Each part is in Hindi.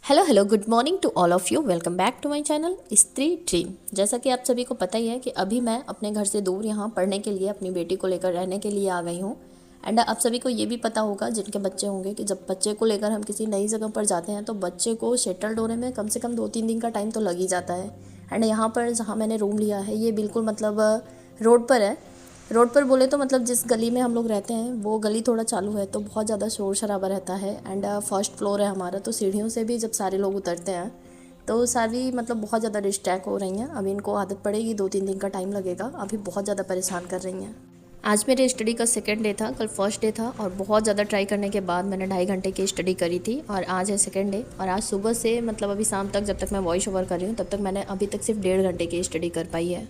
Hello good morning to all of you. Welcome back to my channel Stree dream. जैसा कि आप सभी को पता ही है कि अभी मैं अपने घर से दूर यहाँ पढ़ने के लिए अपनी बेटी को लेकर रहने के लिए आ गई हूँ। एंड आप सभी को ये भी पता होगा जिनके बच्चे होंगे कि जब बच्चे को लेकर हम किसी नई जगह पर जाते हैं तो बच्चे को सेटल्ड होने में कम से कम 2-3 दिन का टाइम तो लग ही जाता है। एंड यहाँ पर जहाँ मैंने रूम लिया है ये बिल्कुल मतलब रोड पर है। रोड पर बोले तो मतलब जिस गली में हम लोग रहते हैं वो गली थोड़ा चालू है तो बहुत ज़्यादा शोर शराबा रहता है। एंड फर्स्ट फ्लोर है हमारा, तो सीढ़ियों से भी जब सारे लोग उतरते हैं तो सारी मतलब बहुत ज़्यादा डिस्ट्रैक्ट हो रही हैं। अभी इनको आदत पड़ेगी, 2-3 दिन का टाइम लगेगा। अभी बहुत ज़्यादा परेशान कर रही हैं। आज मेरे स्टडी का सेकंड डे था, कल फर्स्ट डे था और बहुत ज़्यादा ट्राई करने के बाद मैंने 2.5 घंटे की स्टडी करी थी और आज है सेकंड डे। और आज सुबह से मतलब अभी शाम तक जब तक मैं वॉइस ओवर कर रही हूँ तब तक मैंने अभी तक सिर्फ 1.5 घंटे की स्टडी कर पाई है।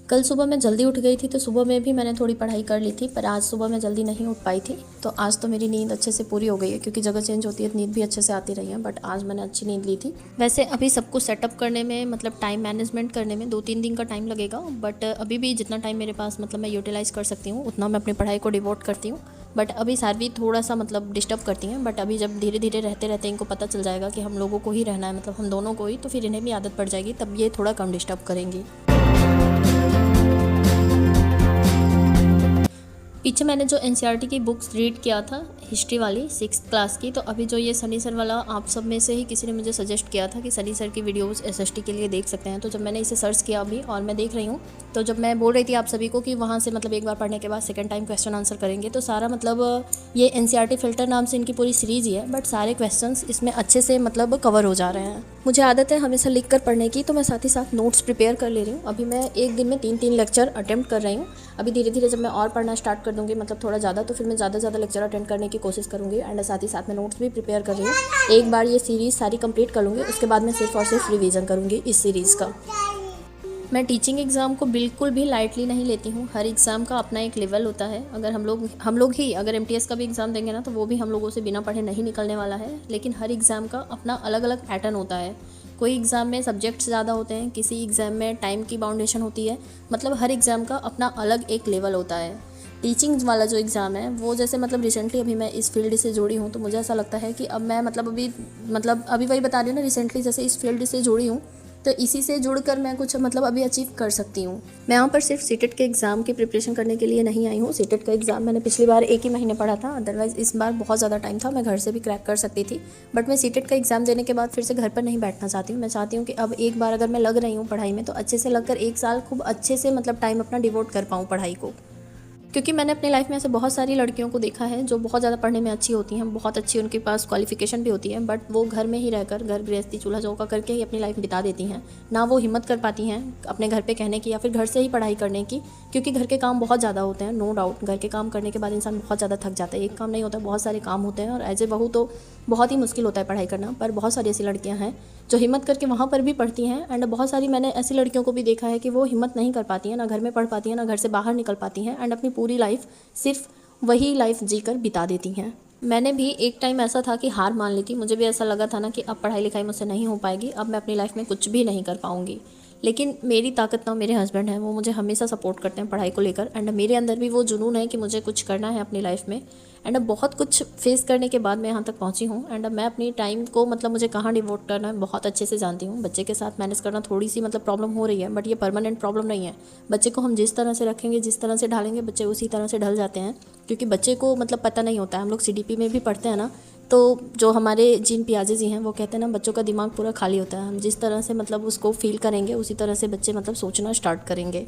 कल सुबह मैं जल्दी उठ गई थी तो सुबह में भी मैंने थोड़ी पढ़ाई कर ली थी, पर आज सुबह मैं जल्दी नहीं उठ पाई थी। तो आज तो मेरी नींद अच्छे से पूरी हो गई है क्योंकि जगह चेंज होती है तो नींद भी अच्छे से आती रही है। बट आज मैंने अच्छी नींद ली थी। वैसे अभी सब कुछ सेटअप करने में मतलब टाइम मैनेजमेंट करने में 2-3 दिन का टाइम लगेगा, बट अभी भी जितना टाइम मेरे पास मतलब मैं यूटिलाइज़ कर सकती हूँ उतना मैं अपनी पढ़ाई को डिवोट करती हूँ। बट अभी सारवी थोड़ा सा मतलब डिस्टर्ब करती हैं, बट अभी जब धीरे धीरे रहते रहते इनको पता चल जाएगा कि हम लोगों को ही रहना है, मतलब हम दोनों को ही, तो फिर इन्हें भी आदत पड़ जाएगी, तब ये थोड़ा कम डिस्टर्ब करेंगी। पीछे मैंने जो एनसीईआरटी की बुक्स रीड किया था हिस्ट्री वाली 6th क्लास की, तो अभी जो ये सनी सर वाला आप सब में से ही किसी ने मुझे सजेस्ट किया था कि सनी सर की वीडियोस एसएसटी के लिए देख सकते हैं। तो जब मैंने इसे सर्च किया अभी और मैं देख रही हूँ, तो जब मैं बोल रही थी आप सभी को कि वहाँ से मतलब एक बार पढ़ने के बाद सेकंड टाइम क्वेश्चन आंसर करेंगे, तो सारा मतलब ये एनसीईआरटी फिल्टर नाम से इनकी पूरी सीरीज़ ही है, बट सारे क्वेश्चन इसमें अच्छे से मतलब कवर हो जा रहे हैं। मुझे आदत है हमेशा लिख कर पढ़ने की, तो मैं साथ ही साथ नोट्स प्रिपेयर कर ले रही हूँ। अभी मैं एक दिन में 3-3 लेक्चर अटेम्प्ट कर रही हूँ। अभी धीरे धीरे जब मैं और पढ़ना स्टार्ट कर दूँगी मतलब थोड़ा ज़्यादा, तो फिर मैं ज़्यादा लेक्चर अटेंड करने की कोशिश करूँगी। एंड साथ ही साथ मैं नोट्स भी प्रिपेयर कर रही हूँ। एक बार ये सीरीज़ सारी कंप्लीट कर लूँगी, उसके बाद मैं सिर्फ और सिर्फ रिवीजन करूँगी इस सीरीज़ का। मैं टीचिंग एग्ज़ाम को बिल्कुल भी लाइटली नहीं लेती हूँ। हर एग्ज़ाम का अपना एक लेवल होता है। अगर हम लोग ही अगर एमटीएस का भी एग्ज़ाम देंगे ना तो वो भी हम लोगों से बिना पढ़े नहीं निकलने वाला है। लेकिन हर एग्ज़ाम का अपना अलग अलग पैटर्न होता है। कोई एग्ज़ाम में सब्जेक्ट्स ज़्यादा होते हैं, किसी एग्ज़ाम में टाइम की बाउंडेशन होती है। मतलब हर एग्ज़ाम का अपना अलग एक लेवल होता है। टीचिंग वाला जो एग्ज़ाम है वो जैसे मतलब रिसेंटली अभी मैं इस फील्ड से जुड़ी हूँ, तो मुझे ऐसा लगता है कि अब मैं मतलब अभी वही बता रही हूँ ना, रिसेंटली जैसे इस फील्ड से जुड़ी हूँ तो इसी से जुड़कर मैं कुछ मतलब अभी अचीव कर सकती हूँ। मैं यहाँ पर सिर्फ सीटेट के एग्ज़ाम की प्रिपरेशन करने के लिए नहीं आई हूँ। सीटेट का एग्ज़ाम मैंने पिछली बार 1 ही महीने पढ़ा था, अदरवाइज़ इस बार बहुत ज़्यादा टाइम था, मैं घर से भी क्रैक कर सकती थी। बट मैं सीटेट का एग्ज़ाम देने के बाद फिर से घर पर नहीं बैठना चाहती हूँ। मैं चाहती हूँ कि अब एक बार अगर मैं लग रही हूँ पढ़ाई में तो अच्छे से लगकर 1 साल खूब अच्छे से मतलब टाइम अपना डिवोट कर पाऊँ पढ़ाई को। क्योंकि मैंने अपनी लाइफ में ऐसे बहुत सारी लड़कियों को देखा है जो बहुत ज़्यादा पढ़ने में अच्छी होती हैं, बहुत अच्छी उनके पास क्वालिफिकेशन भी होती है, बट वो घर में ही रहकर घर गृहस्थी चूल्हा चौका करके ही अपनी लाइफ बिता देती हैं। ना वो हिम्मत कर पाती हैं अपने घर पे कहने की या फिर घर से ही पढ़ाई करने की, क्योंकि घर के काम बहुत ज़्यादा होते हैं। नो डाउट घर के काम करने के बाद इंसान बहुत ज़्यादा थक जाता है। एक काम नहीं होता, बहुत सारे काम होते हैं और एज ए बहू तो बहुत ही मुश्किल होता है पढ़ाई करना। पर बहुत सारी ऐसी लड़कियाँ हैं जो हिम्मत करके वहाँ पर भी पढ़ती हैं। एंड बहुत सारी मैंने ऐसी लड़कियों को भी देखा है कि वो हिम्मत नहीं कर पाती हैं, ना घर में पढ़ पाती हैं, ना घर से बाहर निकल पाती हैं, एंड अपनी पूरी लाइफ सिर्फ वही लाइफ जीकर बिता देती हैं। मैंने भी एक टाइम ऐसा था कि हार मान ली थी। मुझे भी ऐसा लगा था ना कि अब पढ़ाई लिखाई मुझसे नहीं हो पाएगी, अब मैं अपनी लाइफ में कुछ भी नहीं कर पाऊँगी। लेकिन मेरी ताकत ना मेरे हस्बैंड हैं, वो मुझे हमेशा सपोर्ट करते हैं पढ़ाई को लेकर। एंड मेरे अंदर भी वो जुनून है कि मुझे कुछ करना है अपनी लाइफ में। एंड अब बहुत कुछ फेस करने के बाद मैं यहाँ तक पहुँची हूँ। एंड मैं अपनी टाइम को मतलब मुझे कहाँ डिवोट करना है बहुत अच्छे से जानती हूँ। बच्चे के साथ मैनेज करना थोड़ी सी मतलब प्रॉब्लम हो रही है, बट ये परमानेंट प्रॉब्लम नहीं है। बच्चे को हम जिस तरह से रखेंगे, जिस तरह से ढालेंगे, बच्चे उसी तरह से ढल जाते हैं। क्योंकि बच्चे को मतलब पता नहीं होता है। हम लोग सीडीपी में भी पढ़ते हैं ना, तो जो हमारे जीन पियाजे जी हैं वो कहते हैं ना, बच्चों का दिमाग पूरा खाली होता है। हम जिस तरह से मतलब उसको फील करेंगे उसी तरह से बच्चे मतलब सोचना स्टार्ट करेंगे।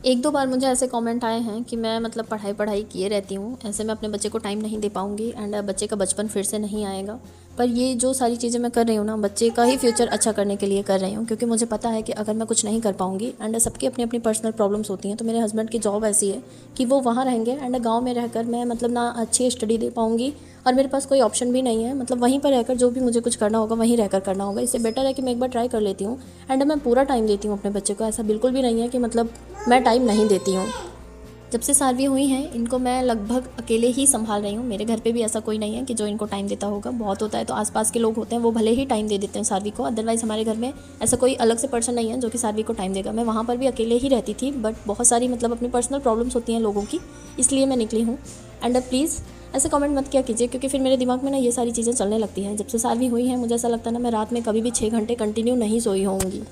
1-2 बार मुझे ऐसे कमेंट आए हैं कि मैं मतलब पढ़ाई किए रहती हूँ, ऐसे मैं अपने बच्चे को टाइम नहीं दे पाऊँगी एंड बच्चे का बचपन फिर से नहीं आएगा। पर ये जो सारी चीज़ें मैं कर रही हूँ ना, बच्चे का ही फ्यूचर अच्छा करने के लिए कर रही हूँ, क्योंकि मुझे पता है कि अगर मैं कुछ नहीं कर पाऊँगी, एंड सबकी अपनी अपनी पर्सनल प्रॉब्लम्स होती हैं। तो मेरे हस्बैंड की जॉब ऐसी है कि वो वहाँ रहेंगे एंड गाँव में रहकर मैं मतलब ना अच्छी स्टडी दे पाऊँगी और मेरे पास कोई ऑप्शन भी नहीं है। मतलब वहीं पर रहकर जो भी मुझे कुछ करना होगा वहीं रहकर करना होगा। इससे बेटर है कि मैं एक बार ट्राई कर लेती हूँ एंड मैं पूरा टाइम देती हूँ अपने बच्चे को। ऐसा बिल्कुल भी नहीं है कि मतलब मैं टाइम नहीं देती हूँ। जब से सारवी हुई हैं इनको मैं लगभग अकेले ही संभाल रही हूँ। मेरे घर पे भी ऐसा कोई नहीं है कि जो इनको टाइम देता होगा। बहुत होता है तो आसपास के लोग होते हैं, वो भले ही टाइम दे देते हैं सारवी को, अदरवाइज़ हमारे घर में ऐसा कोई अलग से पर्सन नहीं है जो कि सारवी को टाइम देगा। मैं वहाँ पर भी अकेले ही रहती थी, बट बहुत सारी मतलब अपनी पर्सनल प्रॉब्लम्स होती हैं लोगों की, इसलिए मैं निकली हूँ। एंड प्लीज़ ऐसे कमेंट मत किया कीजिए, क्योंकि फिर मेरे दिमाग में ना ये सारी चीज़ें चलने लगती हैं। जब से शादी हुई है मुझे ऐसा लगता है ना मैं रात में कभी भी 6 घंटे कंटिन्यू नहीं सोई होंगी।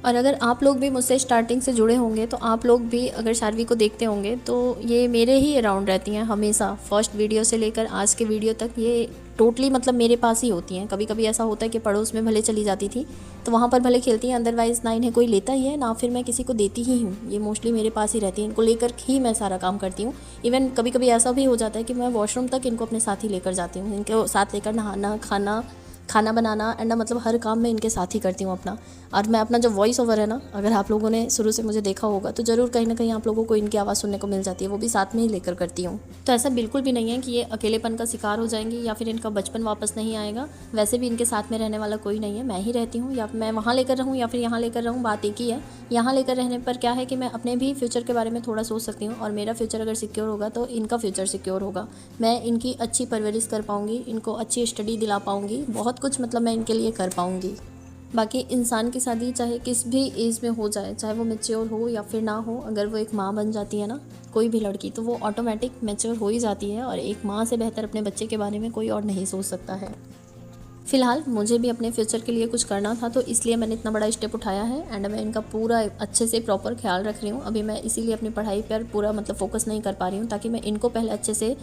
और अगर आप लोग भी मुझसे स्टार्टिंग से जुड़े होंगे तो आप लोग भी अगर शार्वी को देखते होंगे तो ये मेरे ही अराउंड रहती हैं हमेशा, फर्स्ट वीडियो से लेकर आज के वीडियो तक ये टोटली मतलब मेरे पास ही होती हैं। कभी कभी ऐसा होता है कि पड़ोस में भले चली जाती थी तो वहाँ पर भले खेलती हैं, अदरवाइज़ ना इन्हें कोई लेता ही है ना फिर मैं किसी को देती ही हूँ। ये मोस्टली मेरे पास ही रहती हैं, इनको लेकर ही मैं सारा काम करती हूँ। इवन कभी कभी ऐसा भी हो जाता है कि मैं वॉशरूम तक इनको अपने साथ ही लेकर जाती हूँ, इनके साथ लेकर नहाना, खाना बनाना एंड मतलब हर काम में इनके साथ ही करती हूँ अपना। और मैं अपना जो वॉइस ओवर है ना, अगर आप लोगों ने शुरू से मुझे देखा होगा तो ज़रूर कहीं ना कहीं आप लोगों को इनकी आवाज़ सुनने को मिल जाती है, वो भी साथ में ही लेकर करती हूँ। तो ऐसा बिल्कुल भी नहीं है कि ये अकेलेपन का शिकार हो जाएंगी या फिर इनका बचपन वापस नहीं आएगा। वैसे भी इनके साथ में रहने वाला कोई नहीं है, मैं ही रहती हूँ, या मैं वहाँ लेकर रहूँ या फिर यहाँ लेकर रहूँ, बात एक ही है। यहाँ लेकर रहने पर क्या है कि मैं अपने भी फ्यूचर के बारे में थोड़ा सोच सकती हूँ, और मेरा फ्यूचर अगर सिक्योर होगा तो इनका फ्यूचर सिक्योर होगा। मैं इनकी अच्छी परवरिश कर पाऊँगी, इनको अच्छी स्टडी दिला पाऊँगी, बहुत कुछ मतलब मैं इनके लिए कर पाऊँगी। बाकी इंसान की शादी चाहे किस भी एज में हो जाए, चाहे वो मैच्योर हो या फिर ना हो, अगर वो एक माँ बन जाती है ना कोई भी लड़की, तो वो ऑटोमेटिक मैच्योर हो ही जाती है। और एक माँ से बेहतर अपने बच्चे के बारे में कोई और नहीं सोच सकता है। फ़िलहाल मुझे भी अपने फ्यूचर के लिए कुछ करना था तो इसलिए मैंने इतना बड़ा स्टेप उठाया है एंड मैं इनका पूरा अच्छे से प्रॉपर ख्याल रख रही हूँ। अभी मैं इसीलिए अपनी पढ़ाई पर पूरा मतलब फोकस नहीं कर पा रही हूँ, ताकि मैं इनको पहले अच्छे से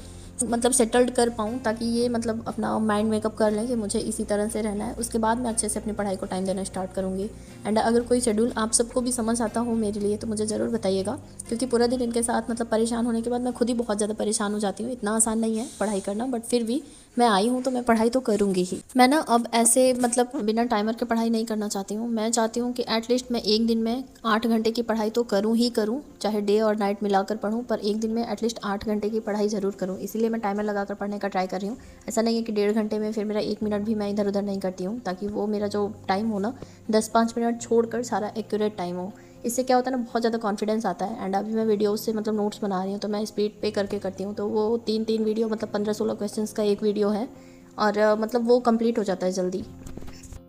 मतलब सेटल्ड कर पाऊँ, ताकि ये मतलब अपना माइंड मेकअप कर लें कि मुझे इसी तरह से रहना है। उसके बाद मैं अच्छे से अपनी पढ़ाई को टाइम देना स्टार्ट करूँगी। एंड अगर कोई शेड्यूल आप सबको भी समझ आता हो मेरे लिए तो मुझे ज़रूर बताइएगा, क्योंकि पूरा दिन इनके साथ मतलब परेशान होने के बाद मैं खुद ही बहुत ज़्यादा परेशान हो जाती हूँ। इतना आसान नहीं है पढ़ाई करना, बट फिर भी मैं आई हूँ तो मैं पढ़ाई तो करूँगी ही। मैं ना अब ऐसे मतलब बिना टाइमर के पढ़ाई नहीं करना चाहती हूँ। मैं चाहती हूँ कि एटलीस्ट मैं एक दिन में 8 घंटे की पढ़ाई तो करूँ ही करूँ, चाहे डे और नाइट मिलाकर पढूँ, पर एक दिन में एटलीस्ट 8 घंटे की पढ़ाई ज़रूर करूँ। इसीलिए मैं टाइमर लगाकर पढ़ने का ट्राई कर रही हूँ। ऐसा नहीं है कि 1.5 घंटे में फिर मेरा 1 मिनट भी मैं इधर उधर नहीं करती हूँ, ताकि वो मेरा जो टाइम हो ना 10-5 मिनट छोड़कर सारा एक्यूरेट टाइम हो। इससे क्या होता है ना, बहुत ज़्यादा कॉन्फिडेंस आता है। एंड अभी मैं वीडियोस से मतलब नोट्स बना रही हूँ तो मैं स्पीड पे करके करती हूँ, तो वो 3-3 वीडियो मतलब 15-16 क्वेश्चंस का एक वीडियो है, और मतलब वो कंप्लीट हो जाता है जल्दी।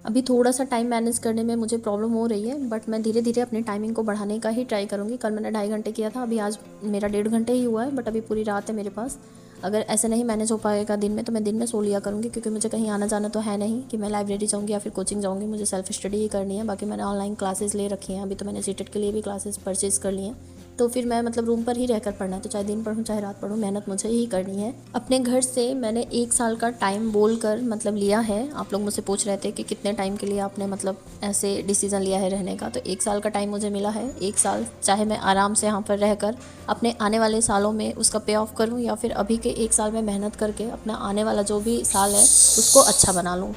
अभी थोड़ा सा टाइम मैनेज करने में मुझे प्रॉब्लम हो रही है, बट मैं धीरे धीरे अपनी टाइमिंग को बढ़ाने का ही ट्राई करूँगी। कल मैंने 2.5 घंटे किया था, अभी आज मेरा 1.5 घंटे ही हुआ है, बट अभी पूरी रात है मेरे पास। अगर ऐसे नहीं मैनेज हो पाएगा दिन में तो मैं दिन में सो लिया करूँगी, क्योंकि मुझे कहीं आना जाना तो है नहीं कि मैं लाइब्रेरी जाऊँगी या फिर कोचिंग जाऊँगी। मुझे सेल्फ स्टडी ही करनी है। बाकी मैंने ऑनलाइन क्लासेस ले रखी हैं, अभी तो मैंने सीटेट के लिए भी क्लासेस परचेज़ कर ली हैं, तो फिर मैं मतलब रूम पर ही रहकर पढ़ना है, तो चाहे दिन पढ़ूँ चाहे रात पढ़ूँ, मेहनत मुझे ही करनी है। अपने घर से मैंने 1 साल का टाइम बोलकर मतलब लिया है। आप लोग मुझसे पूछ रहे थे कि कितने टाइम के लिए आपने मतलब ऐसे डिसीज़न लिया है रहने का, तो 1 साल का टाइम मुझे मिला है। 1 साल चाहे मैं आराम से यहाँ पर रहकर अपने आने वाले सालों में उसका पे ऑफ करूँ, या फिर अभी के 1 साल में मेहनत करके अपना आने वाला जो भी साल है उसको अच्छा बना लूँ।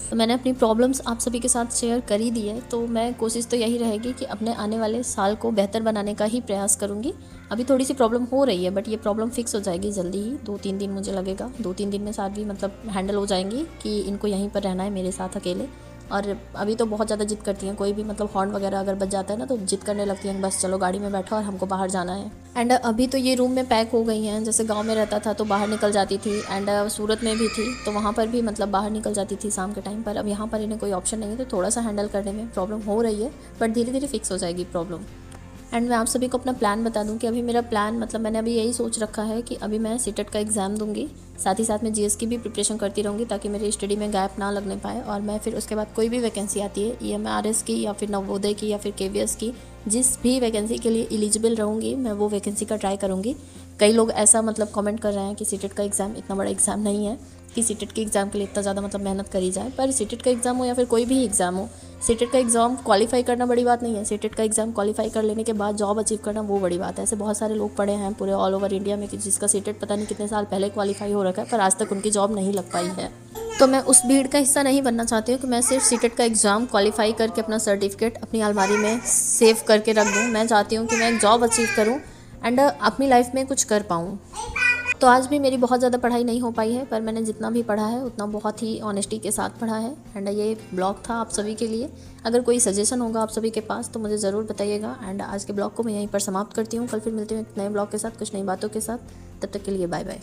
तो मैंने अपनी प्रॉब्लम्स आप सभी के साथ शेयर कर ही दी है, तो मैं कोशिश तो यही रहेगी कि अपने आने वाले साल को बेहतर बनाने का ही प्रयास करूँगी। अभी थोड़ी सी प्रॉब्लम हो रही है, बट ये प्रॉब्लम फिक्स हो जाएगी जल्दी ही। 2-3 दिन मुझे लगेगा, 2-3 दिन में सारी मतलब हैंडल हो जाएंगी कि इनको यहीं पर रहना है मेरे साथ अकेले। और अभी तो बहुत ज़्यादा जिद करती हैं, कोई भी मतलब हॉर्न वगैरह अगर बज जाता है ना तो जिद करने लगती हैं, बस चलो गाड़ी में बैठो और हमको बाहर जाना है। एंड अभी तो ये रूम में पैक हो गई हैं। जैसे गांव में रहता था तो बाहर निकल जाती थी, एंड सूरत में भी थी तो वहाँ पर भी मतलब बाहर निकल जाती थी शाम के टाइम पर। अब यहाँ पर इन्हें कोई ऑप्शन नहीं है, तो थोड़ा सा हैंडल करने में प्रॉब्लम हो रही है, बट धीरे धीरे फिक्स हो जाएगी प्रॉब्लम। एंड मैं आप सभी को अपना प्लान बता दूं कि अभी मेरा प्लान मतलब मैंने अभी यही सोच रखा है कि अभी मैं सीटेट का एग्ज़ाम दूंगी, साथ ही साथ में जीएस की भी प्रिपरेशन करती रहूँगी, ताकि मेरी स्टडी में गैप ना लगने पाए। और मैं फिर उसके बाद कोई भी वैकेंसी आती है ईएमआरएस की या फिर नवोदय की या फिर केवीएस की, जिस भी वैकेंसी के लिए एलिजिबल रहूँगी मैं वो वैकेंसी का ट्राई करूँगी। कई लोग ऐसा मतलब कमेंट कर रहे हैं कि सीटेट का एग्ज़ाम इतना बड़ा एग्ज़ाम नहीं है कि सीटेट के एग्ज़ाम के लिए इतना ज़्यादा मतलब मेहनत करी जाए, पर सीटेट का एग्ज़ाम हो या फिर कोई भी एग्ज़ाम हो, सीटेट का एग्ज़ाम क्वालिफाई करना बड़ी बात नहीं है। सीटेट का एग्ज़ाम क्वालिफाई कर लेने के बाद जॉब अचीव करना वो बड़ी बात है। ऐसे बहुत सारे लोग पढ़े हैं पूरे ऑल ओवर इंडिया में कि जिसका सीटेट पता नहीं कितने साल पहले क्वालिफाई हो रखा है, पर आज तक उनकी जॉब नहीं लग पाई है। तो मैं उस भीड़ का हिस्सा नहीं बनना चाहती हूँ कि मैं सिर्फ सीटेट का एग्ज़ाम क्वालिफाई करके अपना सर्टिफिकेट अपनी अलमारी में सेव करके रख दूँ। मैं चाहती हूँ कि मैं एक जॉब अचीव करूँ एंड अपनी लाइफ में कुछ कर पाऊँ। तो आज भी मेरी बहुत ज़्यादा पढ़ाई नहीं हो पाई है, पर मैंने जितना भी पढ़ा है उतना बहुत ही ऑनेस्टी के साथ पढ़ा है। एंड ये ब्लॉग था आप सभी के लिए। अगर कोई सजेशन होगा आप सभी के पास तो मुझे ज़रूर बताइएगा। एंड आज के ब्लॉग को मैं यहीं पर समाप्त करती हूँ। कल फिर मिलती हूँ एक नए ब्लॉग के साथ, कुछ नई बातों के साथ। तब तक के लिए बाय बाय।